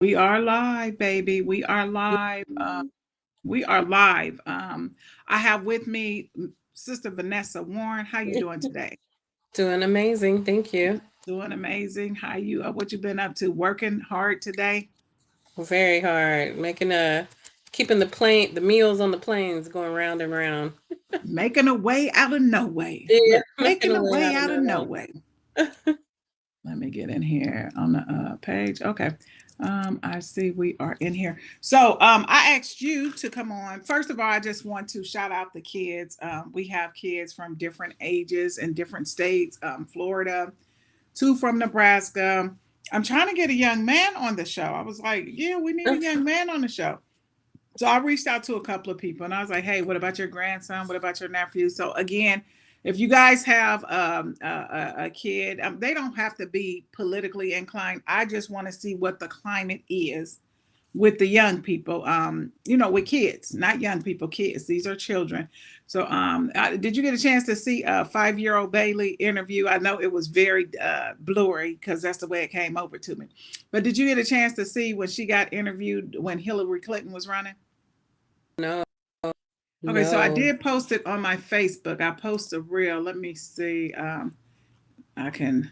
We are live, baby. We are live. We are live. I have with me Sister Vanessa Warren. How you doing today? Doing amazing, thank you. Doing amazing. How you? What you been up to? Working hard today? Very hard. Keeping the meals on the planes going round and round. Making a way out of no way. Yeah, Look, making making a a way way out of out of no nowhere. way. Let me get in here on the page. Okay. I see we are in here. So I asked you to come on. First of all, I just want to shout out the kids. We have kids from different ages in different states. Florida, two from Nebraska. I'm trying to get a young man on the show. I was like, yeah, we need a young man on the show. So I reached out to a couple of people and I was like, hey, what about your grandson? What about your nephew? So again, if you guys have a kid, they don't have to be politically inclined. I just want to see what the climate is with the young people, with kids, not young people, kids. These are children. So did you get a chance to see a 5-year-old Bailey interview? I know it was very blurry because that's the way it came over to me. But did you get a chance to see when she got interviewed when Hillary Clinton was running? No, Okay, so I no. did post it on my Facebook. I posted a reel. Let me see. I can.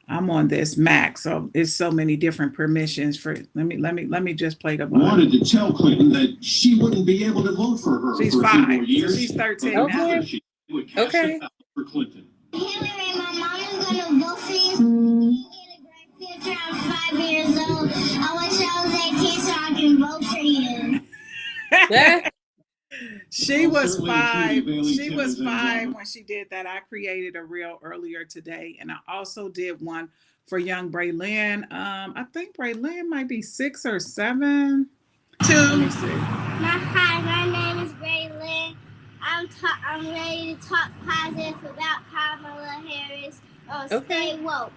I'm on this Mac, so it's so many different permissions for. Let me just play the one. Wanted to tell Clinton that she wouldn't be able to vote for her She's for a few 5, more years. so she's 13 But now. Okay, she would cast a okay. ballot for Clinton. Hillary, my mom is gonna vote for you. You get a great picture. I'm 5 years old. I wish I was 18 so I can vote for you. Yeah. She was Certainly a cutie, 5. Bailey She was Timmons and 5 when she did that. I created a reel earlier today, and I also did one for young Braylon. I think Braylon might be 6 or 7. Let me see. Hi, my name is Braylon. I'm ready to talk positive about Kamala Harris. Okay. Stay woke.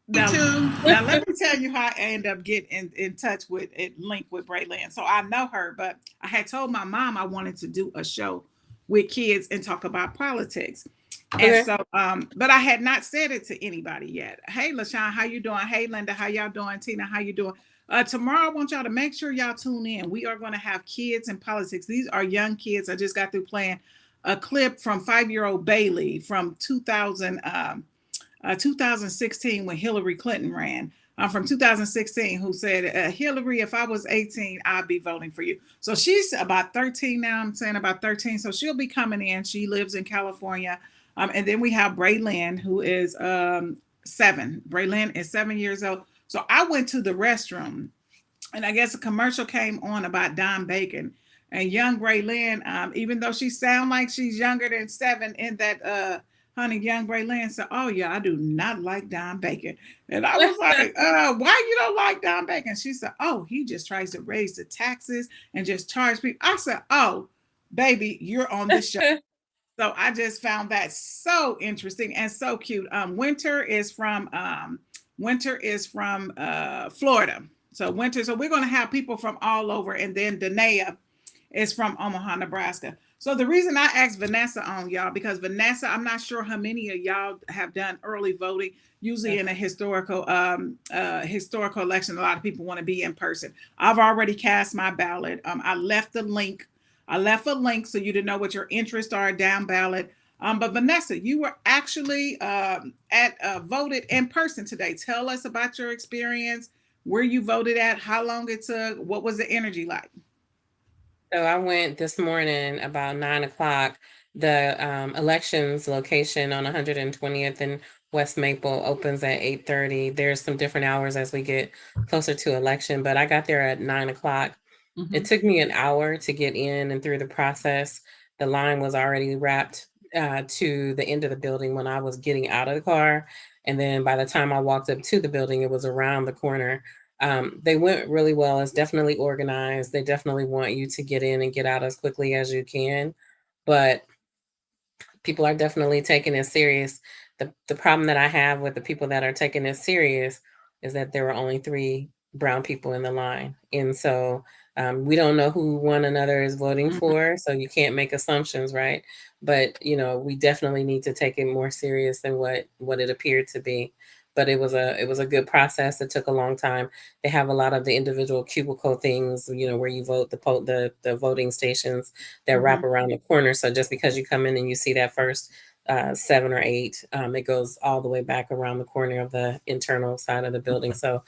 Now let me tell you how I ended up getting in touch with it, linked with Braylon. So I know her, but I had told my mom I wanted to do a show with kids and talk about politics. And Okay. so, but I had not said it to anybody yet. Hey, LaShawn, how you doing? Hey, Linda, how y'all doing? Tina, how you doing? Tomorrow, I want y'all to make sure y'all tune in. We are going to have kids in politics. These are young kids. I just got through playing a clip from 5-year-old Bailey from 2016 when Hillary Clinton ran. From 2016, who said, Hillary, if I was 18, I'd be voting for you. So she's about 13 now. I'm saying about 13. So she'll be coming in. She lives in California. And then we have Braylon, who is 7. Braylon is 7 years old. So I went to the restroom, and I guess a commercial came on about Don Bacon. And young Braylon, even though she sound like she's younger than 7 in that honey, young Braylon said, oh yeah, I do not like Don Bacon. And I was like, why you don't like Don Bacon? She said, oh, he just tries to raise the taxes and just charge people. I said, oh, baby, you're on the show. So I just found that so interesting and so cute. Winter is from Florida. So Winter. So we're going to have people from all over, and then Danae is from Omaha, Nebraska. So the reason I asked Vanessa on y'all, because Vanessa, I'm not sure how many of y'all have done early voting. Usually in a historical election, a lot of people want to be in person. I've already cast my ballot. I left the link. I left a link so you to know what your interests are down ballot. But Vanessa, you were actually voted in person today. Tell us about your experience, where you voted at, how long it took, what was the energy like? So I went this morning about 9 o'clock. The elections location on 120th and West Maple opens at 8:30. There's some different hours as we get closer to election, but I got there at 9 o'clock. It Mm-hmm. took me an hour to get in and through the process. The line was already wrapped to the end of the building when I was getting out of the car. And then by the time I walked up to the building, it was around the corner. They went really well. It's definitely organized. They definitely want you to get in and get out as quickly as you can. But people are definitely taking it serious. The problem that I have with the people that are taking it serious is that there were only 3 brown people in the line, and so we don't know who one another is voting Mm-hmm. for, so you can't make assumptions, right? But we definitely need to take it more serious than what it appeared to be. but it was a good process. It took a long time. They have a lot of the individual cubicle things, where you vote, the voting stations that wrap around the corner. So just because you come in and you see that first 7 or 8, it goes all the way back around the corner of the internal side of the building. So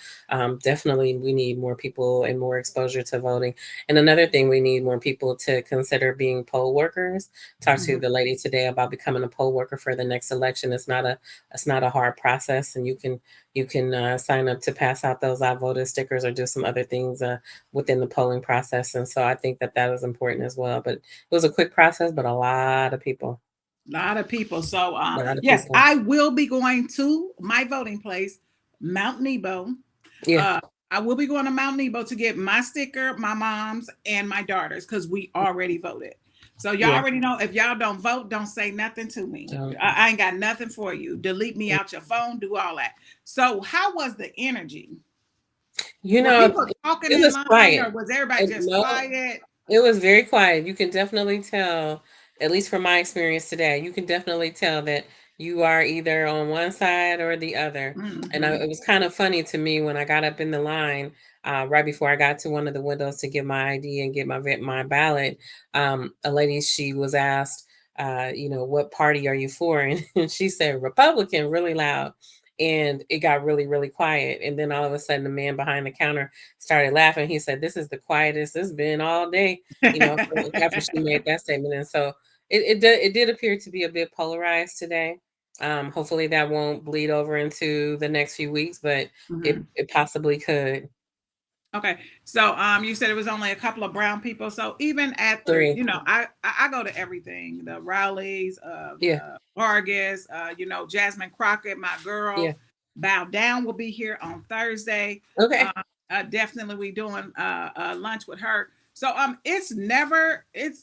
definitely we need more people and more exposure to voting. And another thing, we need more people to consider being poll workers. Talked to the lady today about becoming a poll worker for the next election. It's not a hard process, and you can sign up to pass out those I voted stickers or do some other things within the polling process. And so I think that is important as well. But it was a quick process, but a lot of people. Lot of people. So lot of yes, people. I will be going to my voting place, Mount Nebo. Yeah. I will be going to Mount Nebo to get my sticker, my mom's, and my daughter's, because we already voted. So y'all Yeah. already know, if y'all don't vote, don't say nothing to me. I ain't got nothing for you. Delete me out your phone, do all that. So how was the energy? Were people talking it in was line, quiet. or was everybody just quiet? It was very quiet. You can definitely tell, at least from my experience today, you can definitely tell that you are either on one side or the other. And it was kind of funny to me when I got up in the line right before I got to one of the windows to get my ID and get my ballot. A lady, she was asked, what party are you for? And she said Republican, really loud. And it got really, really quiet. And then all of a sudden, the man behind the counter started laughing. He said, "This is the quietest it's been all day," after she made that statement. And so it did appear to be a bit polarized today. Hopefully that won't bleed over into the next few weeks, but it possibly could. Okay, so you said it was only a couple of brown people. So even at the, 3. I go to everything, the rallies, Yeah. Vargas, Jasmine Crockett, my girl, Yeah. Bow Down will be here on Thursday. Okay. Definitely we doing lunch with her. So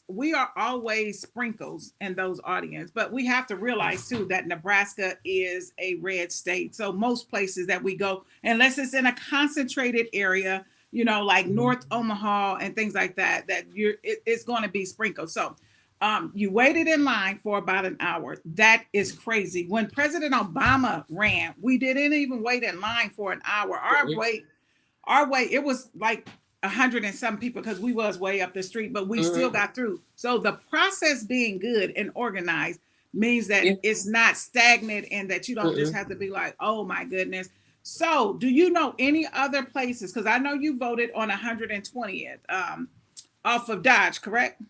we are always sprinkles in those audience, but we have to realize too that Nebraska is a red state. So most places that we go, unless it's in a concentrated area, like North Omaha and things like that, it's going to be sprinkled. So you waited in line for about an hour. That is crazy. When President Obama ran, we didn't even wait in line for an hour. Our wait, it was like 100 and some people, because we was way up the street, but we still got through. So the process being good and organized means that it's not stagnant, and that you don't just have to be like, oh my goodness. So do you know any other places? Because I know you voted on 120th off of Dodge, correct?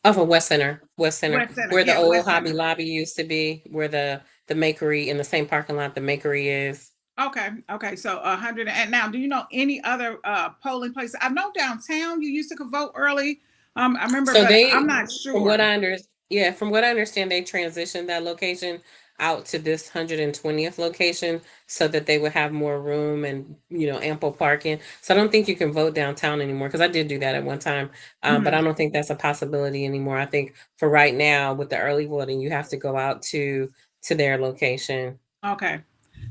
Off of West Center, where the old West Hobby Center. Lobby used to be, where the makery, in the same parking lot the makery is. Okay. So 100. And now, do you know any other polling places? I know downtown you used to vote early. I remember, So but they, I'm not sure. from what I understand, they transitioned that location out to this 120th location so that they would have more room and ample parking. So I don't think you can vote downtown anymore, because I did do that at one time, but I don't think that's a possibility anymore. I think for right now, with the early voting, you have to go out to their location. Okay.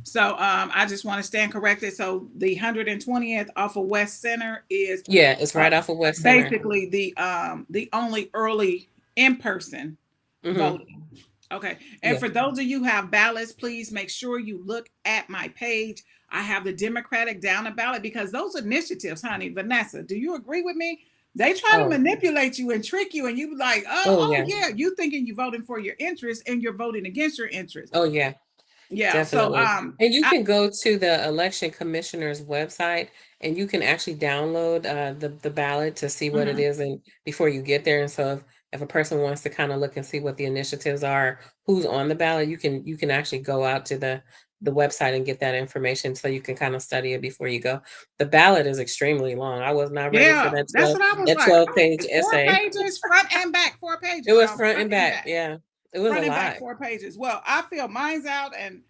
So I just want to stand corrected. So the 120th off of West Center is it's right off of West Center. Basically the only early in-person voting. Okay. And for those of you who have ballots, please make sure you look at my page. I have the Democratic down a ballot, because those initiatives, honey, Vanessa, do you agree with me? They try to manipulate you and trick you, and you be like, yeah, you thinking you're voting for your interest, and you're voting against your interest. Oh yeah. Yeah. Definitely. So and you can go to the election commissioner's website, and you can actually download the ballot to see what it is, and before you get there. And so if a person wants to kind of look and see what the initiatives are, who's on the ballot, you can actually go out to the website and get that information, so you can kind of study it before you go. The ballot is extremely long. I was not ready for that 12, that's what I was like. 12-page essay. 4 pages, front and back, 4 pages. It was front and back. Yeah. It was front a and lot. Back 4 pages. Well, I filled mine's out, and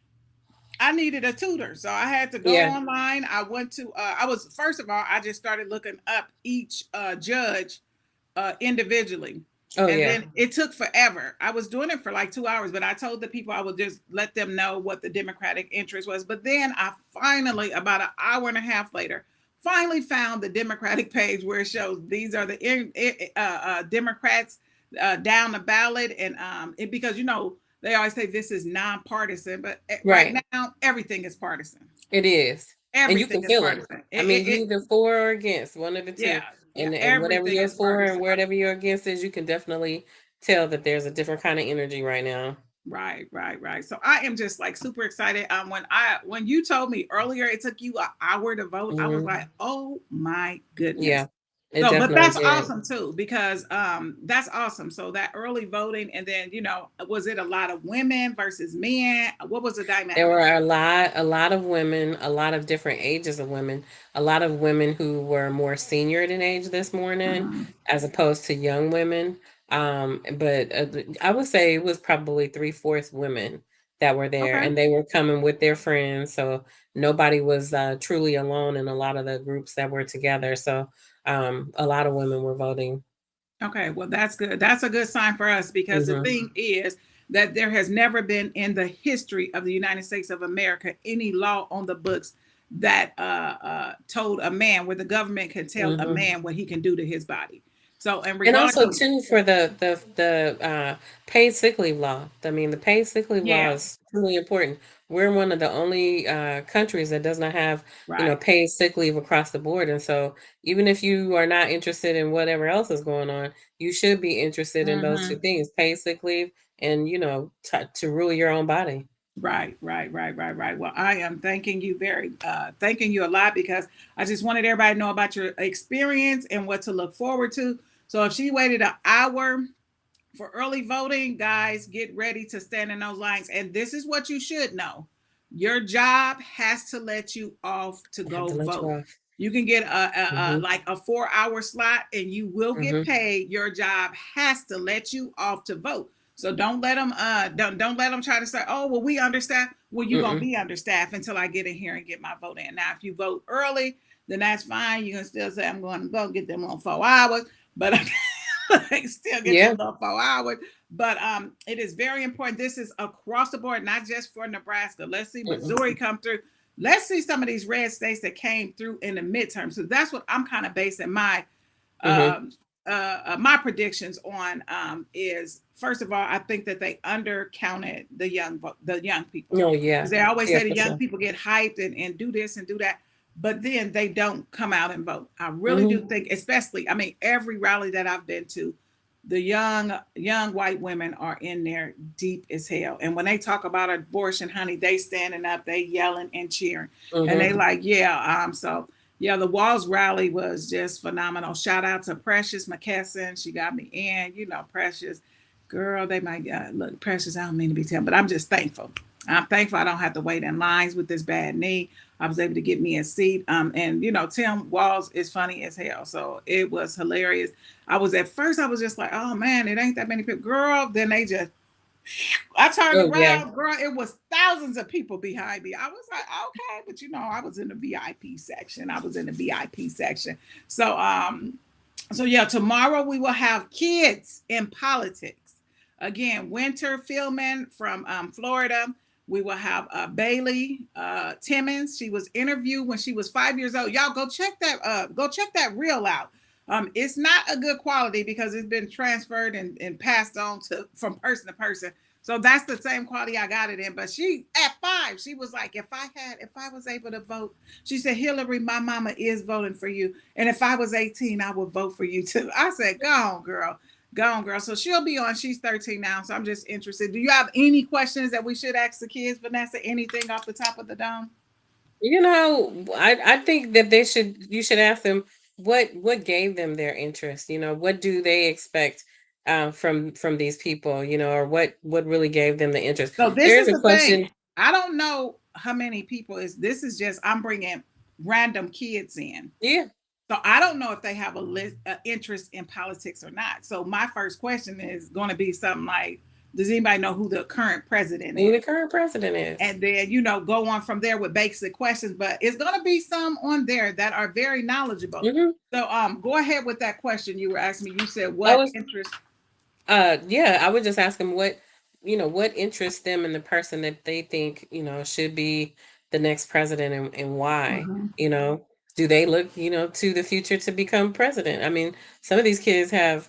I needed a tutor, so I had to go online. I went to first of all, I just started looking up each judge individually. Then it took forever. I was doing it for like 2 hours, but I told the people I would just let them know what the Democratic interest was. But then I finally, about an hour and a half later, finally found the Democratic page where it shows these are the Democrats down the ballot. And because they always say this is nonpartisan, but right Right. now everything is partisan. It is. And you Everything can is feel it. partisan. I mean, you either for or against, one of the Yeah, two. yeah, And whatever everything you're is for and partisan. whatever you're against is, you can definitely tell that there's a different kind of energy right now. Right, right, right. So I am just like super excited. When you told me earlier it took you an hour to vote, I was like, Mhm. oh my goodness. Yeah, it So, but definitely that's did. awesome too, because that's awesome. So that early voting, and then was it a lot of women versus men? What was the There dynamic? were a lot of women, a lot of different ages of women, a lot of women who were more senior in age this morning, Mhm. as opposed to young women. But I would say it was probably 3/4 women that were there, Okay. and they were coming with their friends. So nobody was truly alone in a lot of the groups that were together. So a lot of women were voting. Okay, well, that's good. That's a good sign for us because the Hmm. thing is that there has never been in the history of the United States of America any law on the books that told a man where the government can tell a Hmm. man what he can do to his body. So, and And also regardless, too for the paid sick leave law. I mean, the paid sick leave law yeah, is really important. We're one of the only countries that does not have, right. paid sick leave across the board. And so even if you are not interested in whatever else is going on, you should be interested in those two Hmm. things: paid sick leave and to rule your own body. Right, right, right, right, right. Well, I am thanking you a lot because I just wanted everybody to know about your experience and what to look forward to. So if she waited an hour for early voting, guys, get ready to stand in those lines. And this is what you should know: your job has to let you off to I have go to let you vote. off. You can get a Hmm. like a 4 hour slot, and you will get Hmm. paid. Your job has to let you off to vote. So don't let them don't let them try to say, oh well, we understand. Well, you're gonna Mm-mm. be understaffed until I get in here and get my vote in. Now, if you vote early, then that's fine. You can still say I'm going to go get them on 4 hours, but still get your Yeah. little 4 hours. But it is very important. This is across the board, not just for Nebraska. Let's see Mm-mm. Missouri come through. Let's see some of these red states that came through in the midterm. So that's what I'm kind of basing Hmm. um, my predictions on. Is first of all, I think that they undercounted the young people, Oh yeah. because they always Yeah, say the for young sure. people get hyped and do this and do that, but then they don't come out and vote. I really do Hmm. think, especially, I mean, every rally that I've been to, the young white women are in there deep as hell. And when they talk about abortion, honey, they standing up, they yelling and cheering, and they Hmm. like, yeah. So yeah, the Walls rally was just phenomenal. Shout out to Precious McKesson. She got me in. Precious, girl, they might look, Precious. I don't mean to be telling, but I'm just thankful. I'm thankful I don't have to wait in lines with this bad knee. I was able to get me a seat. And Tim Walls is funny as hell. So it was hilarious. At first I was just like, oh man, it ain't that many people. Girl, then they just I turned Oh yeah. around, girl. It was thousands of people behind me. I was like, okay, but I was in the VIP section. So yeah, tomorrow we will have kids in politics. Again, Winter Philman from Florida. We will have Bailey Timmons. She was interviewed when she was 5 years old. Y'all go check that. Go check that reel out. It's not a good quality because it's been transferred and passed on from person to person. So that's the same quality I got it in. But she at 5, she was like, if I was able to vote, she said, Hillary, my mama is voting for you. And if I was 18, I would vote for you too. I said, go on, girl. Go on, girl. So she'll be on. She's 13 now. So I'm just interested. Do you have any questions that we should ask the kids, Vanessa? Anything off the top of the dome? I think that you should ask them what gave them their interest. What do they expect from these people, or what really gave them the interest. So this There is is a the thing. question. I don't know how many people is this is just I'm bringing random kids in. Yeah. So I don't know if they have a list interest in politics or not. So my first question is going to be something like, does anybody know who the current president Who is? the current president is. And then go on from there with basic questions. But it's going to be some on there that are very knowledgeable. Hmm. So go ahead with that question you were asking me. You said I what was interest? yeah, I would just ask them what interests them in the person that they think, should be the next president, and why. Mhm. You know, do they look, to the future to become president? I mean, some of these kids have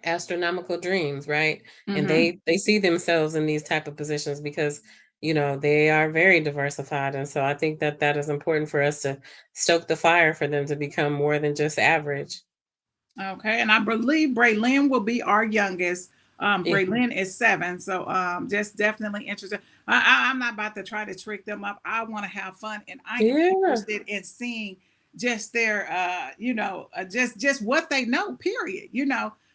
astronomical dreams, right? And Mhm. they see themselves in these type of positions because they are very diversified, and so I think that that is important for us to stoke the fire for them to become more than just average. Okay, and I believe Braylon will be our youngest. Yeah, Braylon is 7, so just definitely interested. I'm not about to try to trick them up. I want to have fun, and I am yeah, interested in seeing just their, just what they know. Period.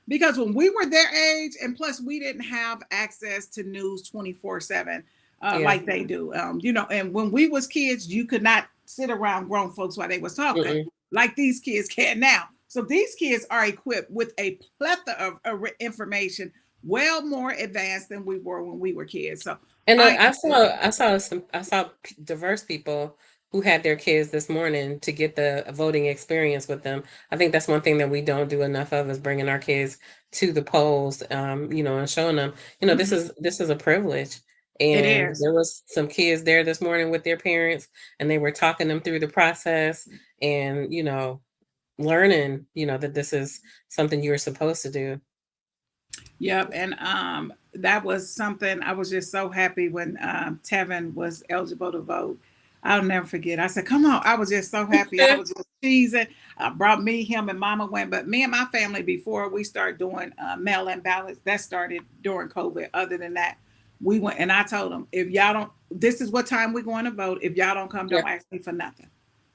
Because when we were their age, and plus we didn't have access to news 24/7 yeah. like they do. And when we was kids, you could not sit around grown folks while they was talking Mm-mm. like these kids can now. So these kids are equipped with a plethora of information, well more advanced than we were when we were kids. So And I I saw diverse people who had their kids this morning to get the voting experience with them. I think that's one thing that we don't do enough of is bringing our kids to the polls, and showing them, Mhm. this is a privilege. It And is. there was some kids there this morning with their parents, and they were talking them through the process, and learning, that this is something you're supposed to do. Yep, and that was something I was just so happy when Tevin was eligible to vote. I'll never forget. I said, "Come on!" I was just so happy. I was just cheesing. Brought me, him, and Mama went, but me and my family before we start doing mail-in ballots. That started during COVID. Other than that, we went, and I told them, if y'all don't, this is what time we're going to vote. If y'all don't come, Yeah, don't ask me for nothing.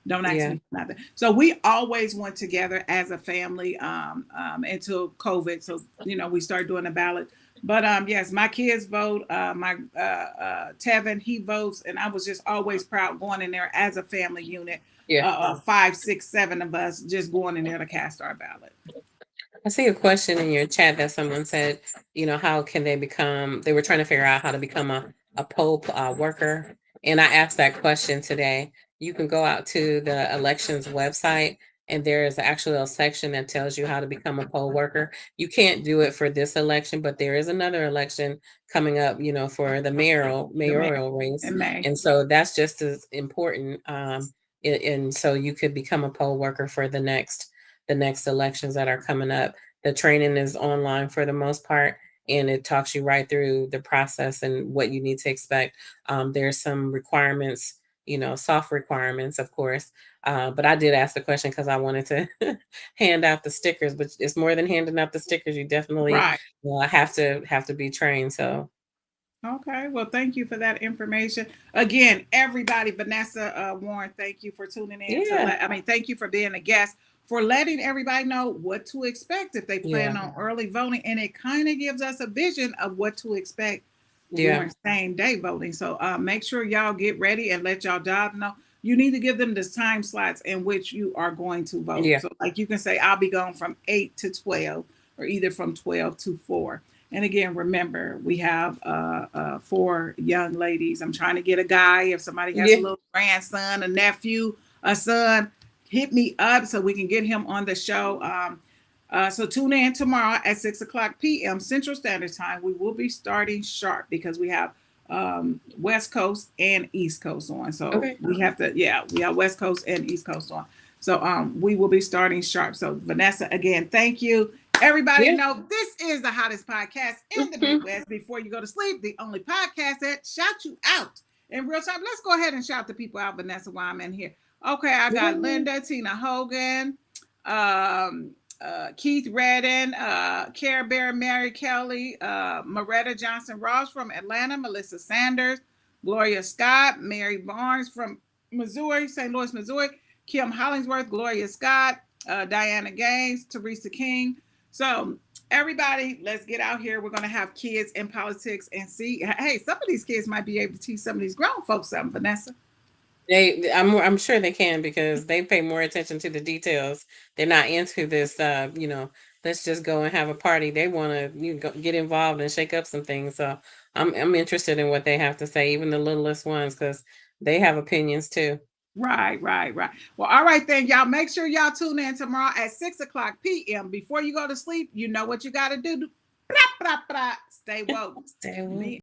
Don't ask yeah, me for nothing. So we always went together as a family until COVID. So we started doing the ballot. But yes, my kids vote. My Tevin, he votes, and I was just always proud going in there as a family unit. yeah. 5, 6, 7 of us just going in there to cast our ballot. I see a question in your chat that someone said, how can they were trying to figure out how to become a poll worker. And I asked that question today. You can go out to the elections website, and there is actually a section that tells you how to become a poll worker. You can't do it for this election, but there is another election coming up, for the The mayor mayoral race. in May. And so that's just as important. And so you could become a poll worker for the next elections that are coming up. The training is online for the most part, and it talks you right through the process and what you need to expect. There's some requirements, soft requirements, of course. But I did ask the question because I wanted to hand out the stickers. But it's more than handing out the stickers. You definitely Right. have to be trained. So Okay, well, thank you for that information. Again, everybody, Vanessa Warren, thank you for tuning in yeah, thank you for being a guest, for letting everybody know what to expect if they plan yeah, on early voting. And it kind of gives us a vision of what to expect yeah, during same day voting. So make sure y'all get ready and let y'all job know. You need to give them the time slots in which you are going to vote. yeah, So, like you can say, I'll be gone from 8 to 12, or either from 12 to 4. And again, remember, we have 4 young ladies. I'm trying to get a guy. If somebody has a yeah, little grandson, a nephew, a son, hit me up so we can get him on the show. So tune in tomorrow at 6 o'clock p.m. Central Standard Time. We will be starting sharp because we have West Coast and East Coast on. So okay, we have West Coast and East Coast on. So we will be starting sharp. So Vanessa, again, thank you. Everybody yeah. know this is the hottest podcast in the Midwest. Before you go to sleep, the only podcast that shout you out in real time. Let's go ahead and shout the people out, Vanessa, while I'm in here. Okay, I got Yeah. Linda, Tina Hogan, um, Keith Redden, Care Bear, Mary Kelly, Moretta Johnson Ross from Atlanta, Melissa Sanders, Gloria Scott, Mary Barnes from Missouri, St. Louis, Missouri, Kim Hollingsworth, Gloria Scott, Diana Gaines, Teresa King. So, everybody, let's get out here. We're going to have kids in politics and see. Hey, some of these kids might be able to teach some of these grown folks something, Vanessa. I'm sure they can because they pay more attention to the details. They're not into this, let's just go and have a party. They want to get involved and shake up some things. So I'm interested in what they have to say, even the littlest ones, because they have opinions too. Right, right, right. Well, all right then, y'all. Make sure y'all tune in tomorrow at 6 o'clock p.m. Before you go to sleep, you know what you got to do. Stay woke. Stay woke. Me